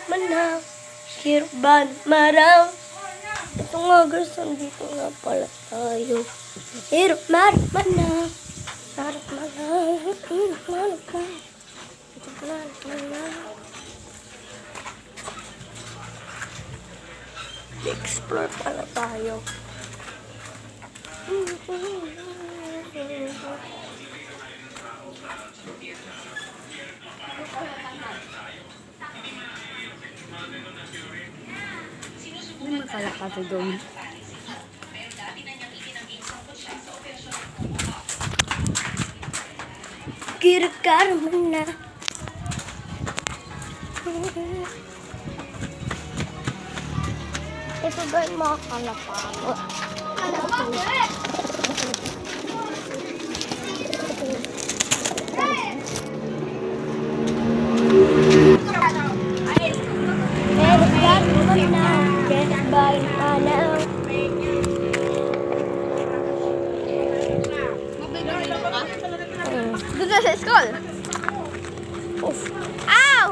manaw, kirban, maraw. Ito nga guys, nandito nga pala tayo. Hirap, marap, manaw. Marap, manaw. Hirap, marap, manaw. Hirap, marap, manaw. Explore pala tayo. May makalakado doon. Kira-kara man na. Ito ba yung mga kalapalo? Kira-kara man na. Kira-kara man na. Doon ka sa school. Oof. Ow!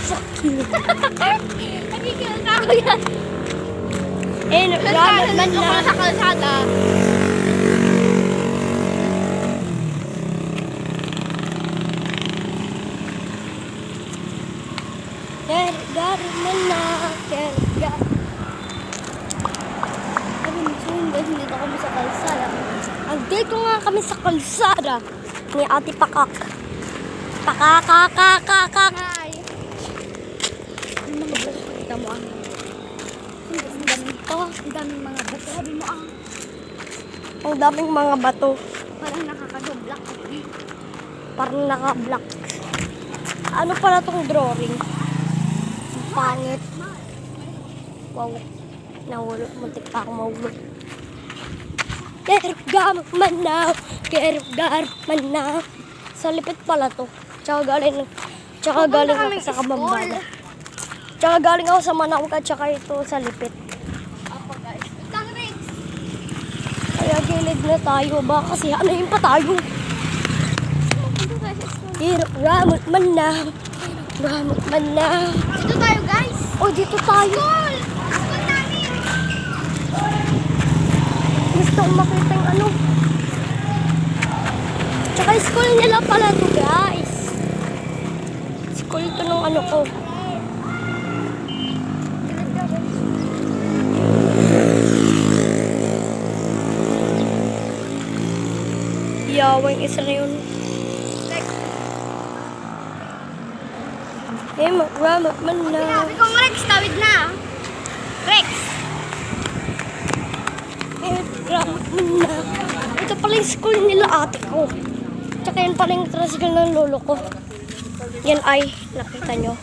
Sakit. Hindi kinakaw yan. Ramat man Ako na. sa kalsada. Kira-kara man na. Kira-kara. Dito kami sa kalsada. Dito nga kami sa kalsada ni Ate Pakak. Pakakakakakak. Hi. Kita mo ang ang daming mga bato. Sabi mo Ang daming mga bato. parang nakakadoblak. Parang naka-block. Ano pala tong drawing? Ang pangit. Wow. Nahulog. Muntik pa akong mahulog. Kergar manaw. Kergar manaw. Sa lipit pala to. Tsaka galing ako sa Kabambada. Tsaka galing ako sa Manawag at tsaka ito sa lipit. Ako guys. Isang Rex. Kaya gilid na tayo. Baka kasi hanayin pa tayo. Dito tayo sa school. Ramot manaw. Ramot manaw. Dito tayo guys. Oh, dito tayo. School! School namin! Gusto kong makita yung ano. Tsaka school nila pala to guys. School to nung ano ko. Yawang isa na yun. Rex. Eh, ramot man na. Sabi kong Rex, tawid na. Rex. Eh, ramot man na. Ito pala yung school nila ate ko. Tsaka yan pala yung tricycle ng lolo ko. Yan ay, nakita nyo.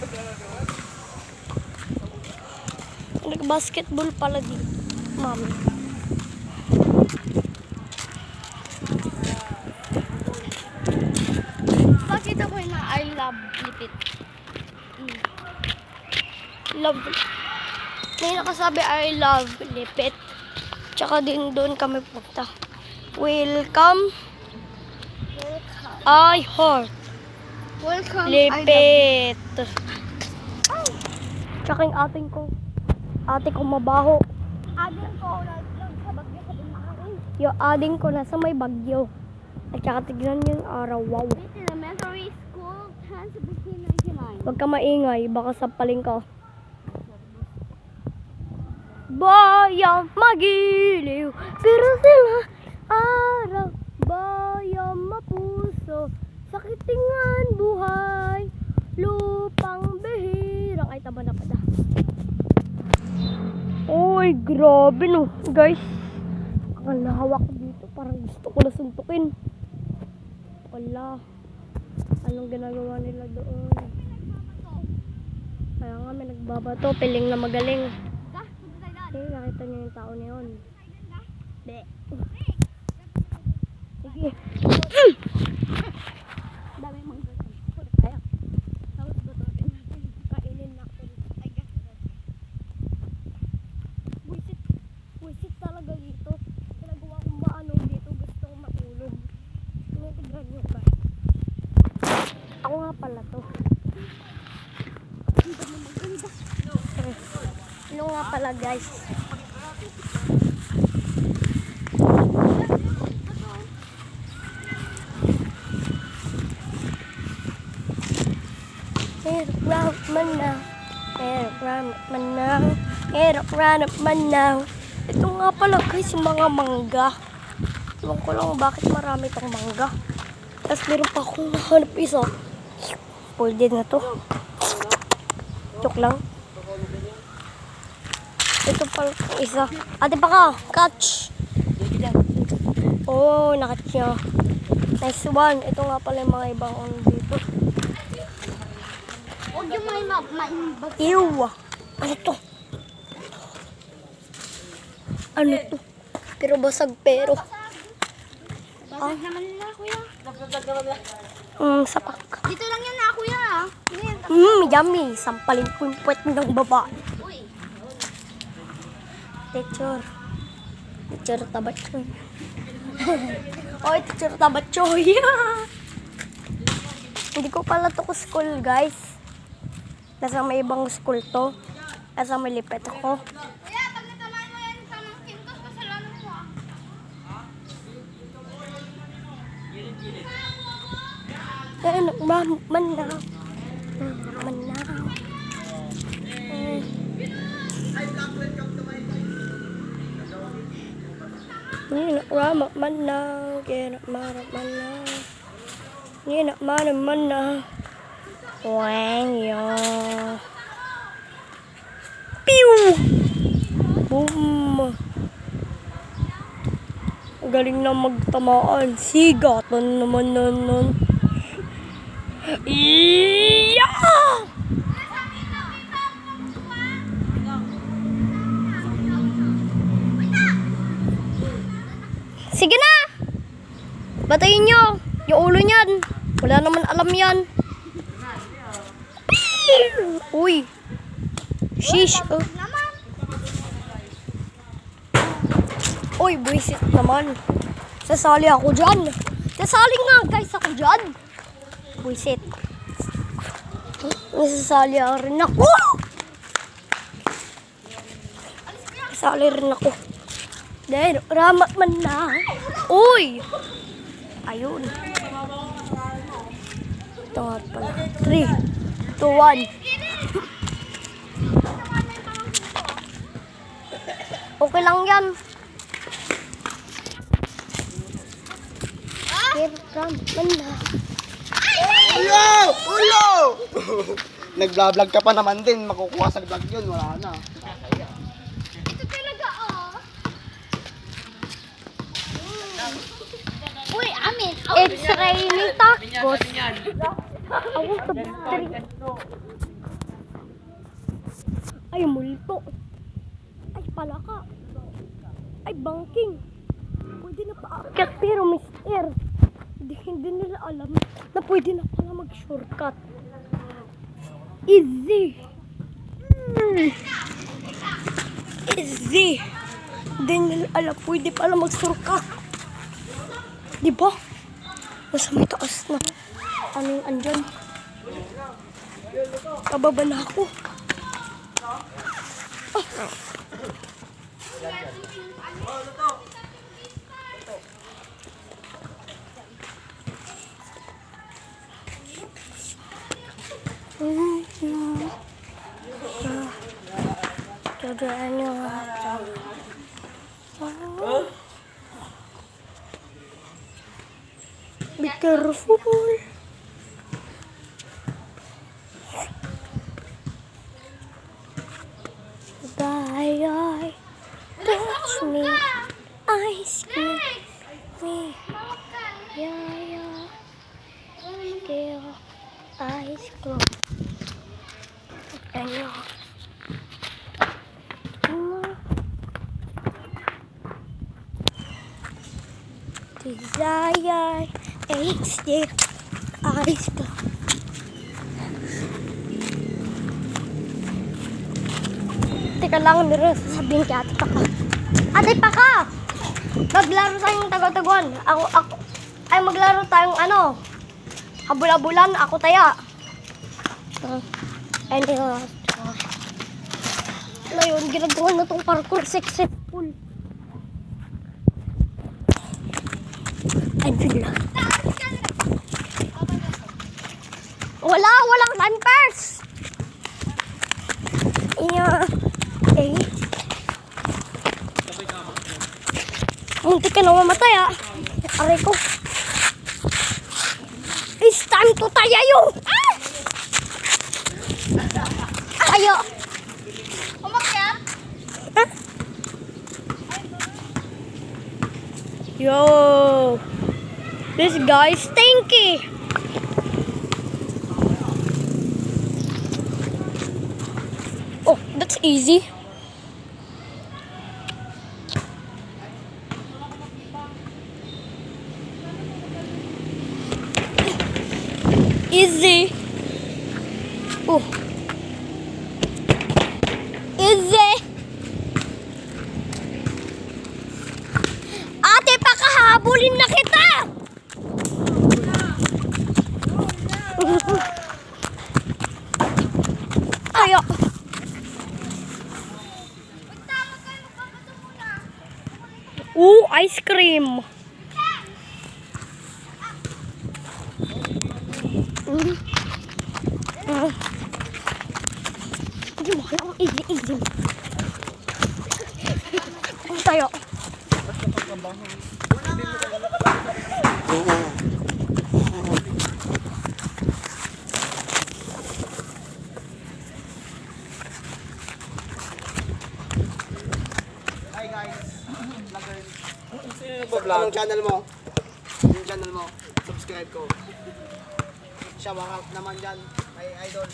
Nag-basketball pala dito, mami. Pakita ko na I love lipit. Love. May nakasabi I love lipit. Tsaka din doon kami punta. Welcome. I heart. Welcome. Lipit. Tsaka yung ate ko mabaho. Adin ko lang sa bagyo sa Binarin. Yung ading ko nasa may bagyo. At tsaka tignan yung araw. Wow. This is elementary school, 10-17-99. Huwag ka maingay. Baka sapaling ka. Bayang magiliw. Pero sila araw. Bayang mapuso. Sakitingan buhay. Lupang bihirang. Ay, taba na pala. Uy, grabe no. Guys, ang lahawak ko dito. Parang gusto ko na suntukin. Wala. Anong ginagawa nila doon? Kaya nga may nagbabato. Piling na magaling. Eh, nakita niyo yung tao na yun. Be. Sige. Dami mong Kaya. Tapos batutin natin. Kainin na ako. Wisit talaga dito. Pinagawa kong maano dito. Gusto kong matulog. Tinitigran nyo ba? Ako nga pala to. nga pala guys. Hirap man na. Ito nga pala guys, yung mga mangga. Ewan ko lang bakit marami itong mangga. Tapos meron pa akong nahanap isa. Pwede na to. Joke lang. Ito pala yung isa. Ate pa ka, catch. Oh, nakatch niya. Nice one. Ito nga pala yung mga ibang on dito. Huwag yung mainbag. Ew! Ano to? Ano to? Pero basag pero. Basag naman na, kuya. Sapak. Dito lang yan na, kuya. Yummy. Sampalin ko yung puwet ng baba. Uy. Teacher. Teacher tabatchoy. Oy, teacher tabatchoy. Hindi ko pala to ko school, guys. Nasa may ibang school to. Nasa may lipet ako. Kuya, pag natamaan mo yan sa mga kintos, kasalanan mo ah. Man na. Man na. Wangyo. Pew! Boom! Galing na magtamaan. Sigatan naman nun. Iya! Sige na! Batayin nyo! Yung ulo niyan! Wala naman alam yan. Uy! Sheesh! Uy, buisit naman. Sasali ako dyan. Sasali nga guys ako dyan. Buisit. Nasasali rin ako. Sasali rin ako. Dahil ramat man na. Uy! Ayun. Ito nga pala. 3, 2, 1. Okay lang yan. Ramat na. Ulo! Ulo! Nag-vlog ka pa naman din. Makukuha sa vlog yun. Wala na. Ito talaga oh. Uy, amin. It's raining tacos. I want to drink. Ay, multo. Ay, palaka. Ay, banking. Pwede na paakyat pero mister. Hindi nila alam na pwede na pala mag-shortcut. Easy. Easy. Hindi nila alam pwede pala mag-shortcut. Diba? Nasa may taas na. Ano yung andyan? Kababa na ako. Be careful. Bye, touch me, ice cream me, yeah, girl, ice cream. Ano? Desire, HD, ice cream. Teka lang, meron sasabihin kay Ate Paka. Ate Paka! Maglaro tayong taga-taguan. Ay maglaro tayong ano? Habul-habulan, ako taya. na yun, ginagawa na tong parkour successful. I'm feel lang. Walang lampers. Yeah. Okay. Muntik ka na mamatay ah. Aray ko. It's time to tayayo. Ah! Tayo. Umakyat? Huh? Yo. This guy's stinky. Oh, that's easy. Easy. Oh. Easy. Ate, pakahabulin na kita. Ayo. Ice cream. Easy. Tayo. Hi guys, vloggers. Anong channel mo? Yung channel mo, subscribe ko. Shout out naman dyan, may idol.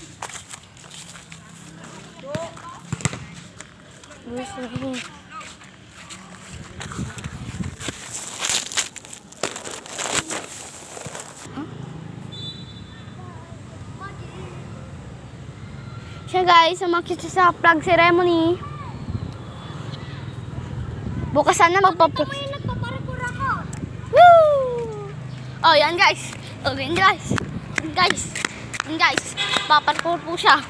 Siya guys, umakyat siya sa flag ceremony. Bukas sana magpapot. Woo! Oh, yan guys. Oh, yan guys. Yan guys. Yan guys. Paparkour po siya.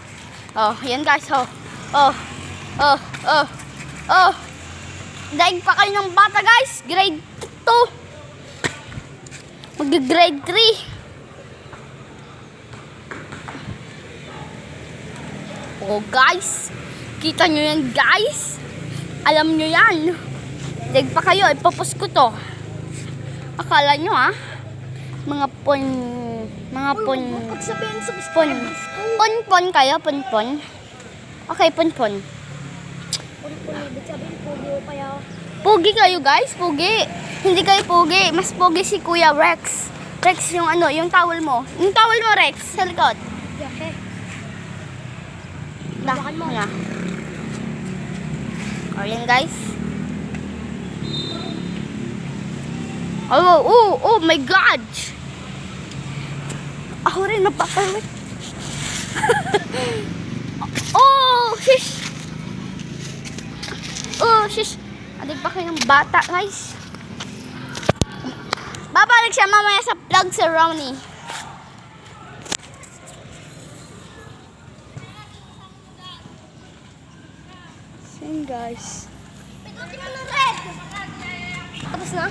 Oh, yan guys. Oh. Oh. Oh. Oh. Oh. Daig pa kayo ng bata guys. Grade 2. Mag-grade 3. Oh guys. Kita nyo yan guys. Alam nyo yan. Daig pa kayo. Ipapos ko to. Akala nyo mga pon kayo, pon. Okay, pon. Pugi kayo guys, pugi. Hindi kayo pugi, mas pugi si Kuya Rex. Rex yung yung towel mo. Yung towel mo Rex, sa likod. Dahan mo na. O yan guys. Oh my God! Ako rin napapawit. Oh, shish! Adig pa kayo ng bata, guys. Babalik siya mamaya sa flag ceremony. Same guys.